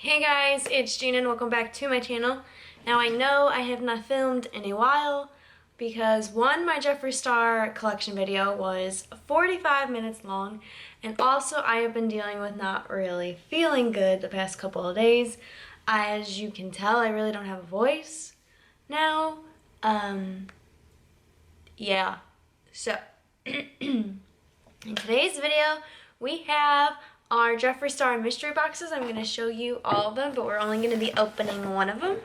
Hey guys, it's Gina and welcome back to my channel. Now I know I have not filmed in a while because one, my Jeffree Star collection video was 45 minutes long, and also I have been dealing with not really feeling good the past couple of days. As you can tell, I really don't have a voice now. Yeah, so in today's video we have our Jeffree Star Mystery Boxes. I'm going to show you all of them, but we're only going to be opening one of them.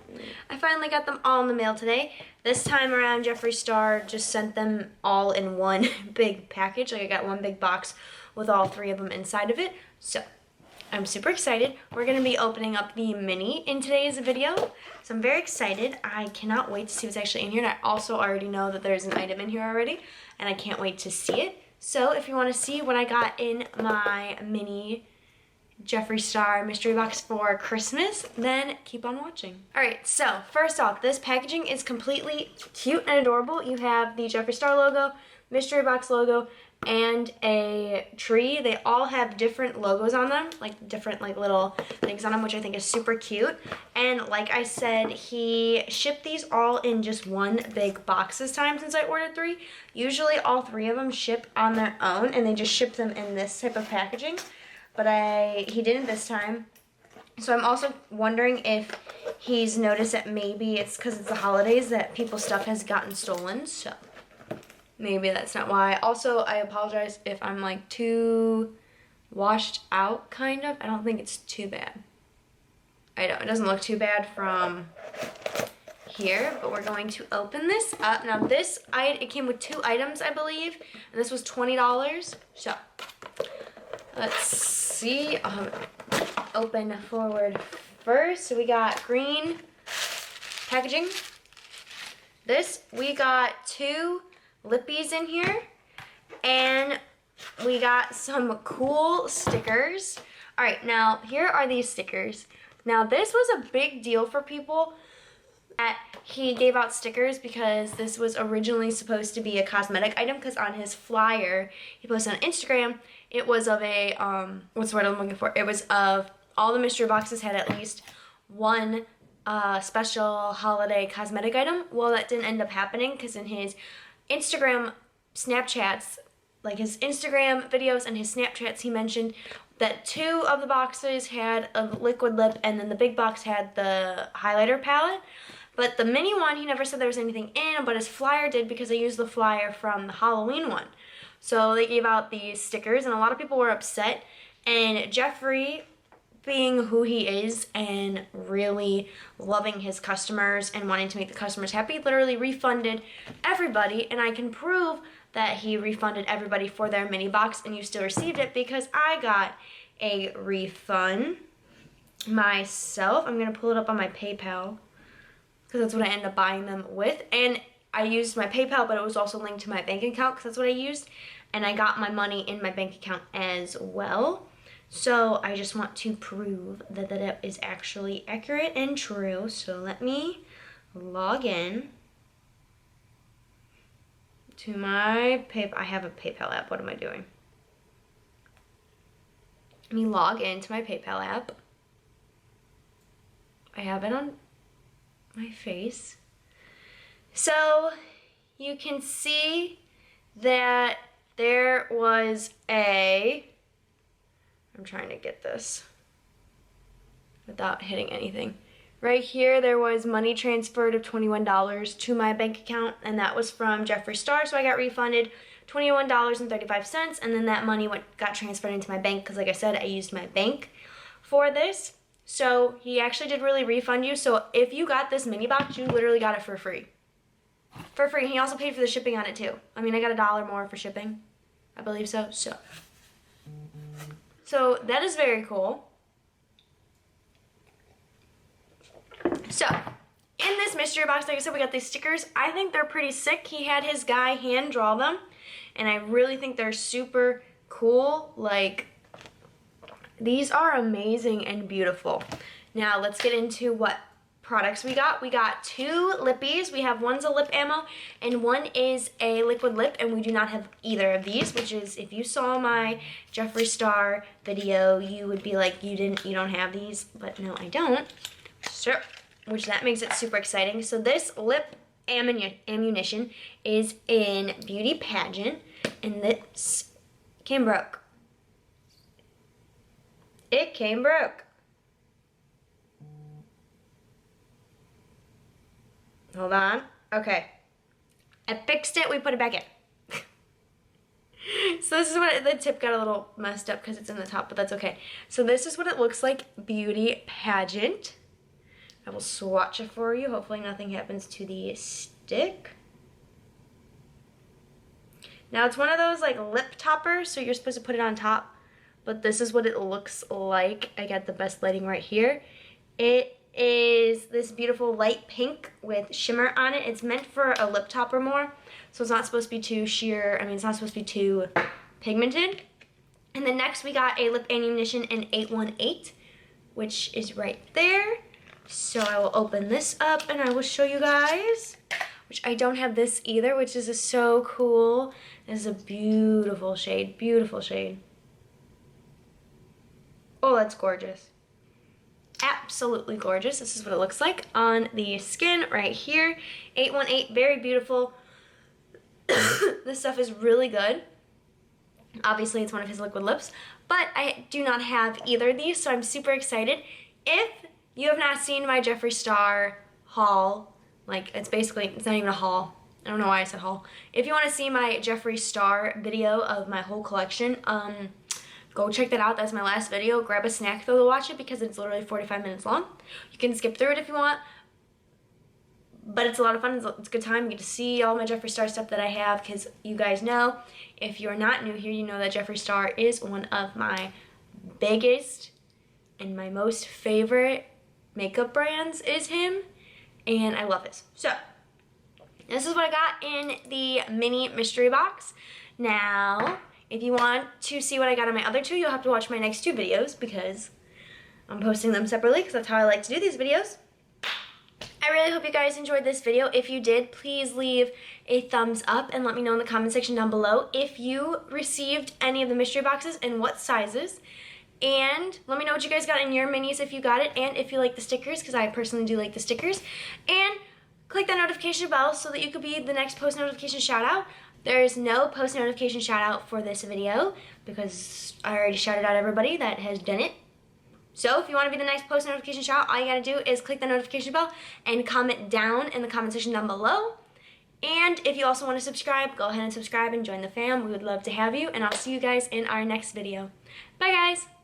I finally got them all in the mail today. This time around, Jeffree Star just sent them all in one big package. Like, I got one big box with all three of them inside of it. So, I'm super excited. We're going to be opening up the mini in today's video. So, I'm very excited. I cannot wait to see what's actually in here. And I also already know that there's an item in here already, and I can't wait to see it. So if you want to see what I got in my mini Jeffree Star mystery box for Christmas, then keep on watching. Alright, so first off, this packaging is completely cute and adorable. You have the Jeffree Star logo, mystery box logo, and a tree. They all have different logos on them, like different little things on them, which I think is super cute. And like I said, he shipped these all in just one big box this time since I ordered 3. Usually all 3 of them ship on their own and they just ship them in this type of packaging, but he didn't this time. So I'm also wondering if he's noticed that maybe it's because it's the holidays that people's stuff has gotten stolen, so maybe that's not why. Also, I apologize if I'm like too washed out, kind of. I don't think it's too bad. I know, it doesn't look too bad from here, but we're going to open this up. Now this, it came with 2 items, I believe, and this was $20. So, let's see. Open forward first. So we got green packaging. This, we got 2 lippies in here, and we got some cool stickers. All right, now here are these stickers. Now this was a big deal for people. He gave out stickers because this was originally supposed to be a cosmetic item, because on his flyer he posted on Instagram, it was of a, what's the word I'm looking for? It was of all the mystery boxes had at least one special holiday cosmetic item. Well, that didn't end up happening because in his Instagram Snapchats, like his Instagram videos and his Snapchats, he mentioned that 2 of the boxes had a liquid lip and then the big box had the highlighter palette. But the mini one, he never said there was anything in, but his flyer did, because I used the flyer from the Halloween one. So they gave out these stickers and a lot of people were upset, and Jeffree, being who he is and really loving his customers and wanting to make the customers happy, literally refunded everybody, and I can prove that he refunded everybody for their mini box and you still received it, because I got a refund myself. I'm going to pull it up on my PayPal because that's what I ended up buying them with, and I used my PayPal, but it was also linked to my bank account because that's what I used, and I got my money in my bank account as well. So I just want to prove that that is actually accurate and true. So let me log in to my PayPal. I have a PayPal app. What am I doing? Let me log into my PayPal app. I have it on my face. So you can see that there was I'm trying to get this without hitting anything. Right here, there was money transferred of $21 to my bank account, and that was from Jeffree Star, so I got refunded $21.35, and then that money got transferred into my bank, because like I said, I used my bank for this. So he actually did really refund you. So if you got this mini box, you literally got it for free. For free. He also paid for the shipping on it too. I mean, I got $1 more for shipping. I believe so. So that is very cool. So, in this mystery box, like I said, we got these stickers. I think they're pretty sick. He had his guy hand draw them, and I really think they're super cool. Like, these are amazing and beautiful. Now, let's get into what products we got. We got 2 lippies. We have one's a lip ammo and one is a liquid lip, and we do not have either of these, which is, if you saw my Jeffree Star video, you would be like, you don't have these, but no, I don't. So, which that makes it super exciting. So this lip ammunition is in Beauty Pageant, and this came broke. It came broke. Hold on. Okay. I fixed it. We put it back in. So this is what the tip got a little messed up because it's in the top, but that's okay. So this is what it looks like, Beauty Pageant. I will swatch it for you. Hopefully nothing happens to the stick. Now it's one of those like lip toppers, so you're supposed to put it on top, but this is what it looks like. I got the best lighting right here. It is this beautiful light pink with shimmer on it. It's meant for a lip topper more, so it's not supposed to be too sheer. I mean, it's not supposed to be too pigmented. And then next we got a lip ammunition in 818, which is right there. So I will open this up and I will show you guys, which I don't have this either, which is so cool. This is a beautiful shade, beautiful shade. Oh, that's gorgeous. Absolutely gorgeous. This is what it looks like on the skin right here. 818, very beautiful. This stuff is really good. Obviously, it's one of his liquid lips, but I do not have either of these, so I'm super excited. If you have not seen my Jeffree Star haul, like it's not even a haul. I don't know why I said haul. If you want to see my Jeffree Star video of my whole collection, go check that out. That's my last video. Grab a snack though to watch it because it's literally 45 minutes long. You can skip through it if you want, but it's a lot of fun. It's a good time. You get to see all my Jeffree Star stuff that I have, because you guys know, if you're not new here, you know that Jeffree Star is one of my biggest and my most favorite makeup brands is him, and I love this. So this is what I got in the mini mystery box. Now, if you want to see what I got on my other 2, you'll have to watch my next 2 videos because I'm posting them separately, because that's how I like to do these videos. I really hope you guys enjoyed this video. If you did, please leave a thumbs up and let me know in the comment section down below if you received any of the mystery boxes and what sizes. And let me know what you guys got in your minis if you got it, and if you like the stickers, because I personally do like the stickers. And click that notification bell so that you could be the next post notification shout out. There is no post notification shout out for this video because I already shouted out everybody that has done it. So if you want to be the next post notification shout out, all you gotta do is click the notification bell and comment down in the comment section down below. And if you also want to subscribe, go ahead and subscribe and join the fam. We would love to have you, and I'll see you guys in our next video. Bye guys!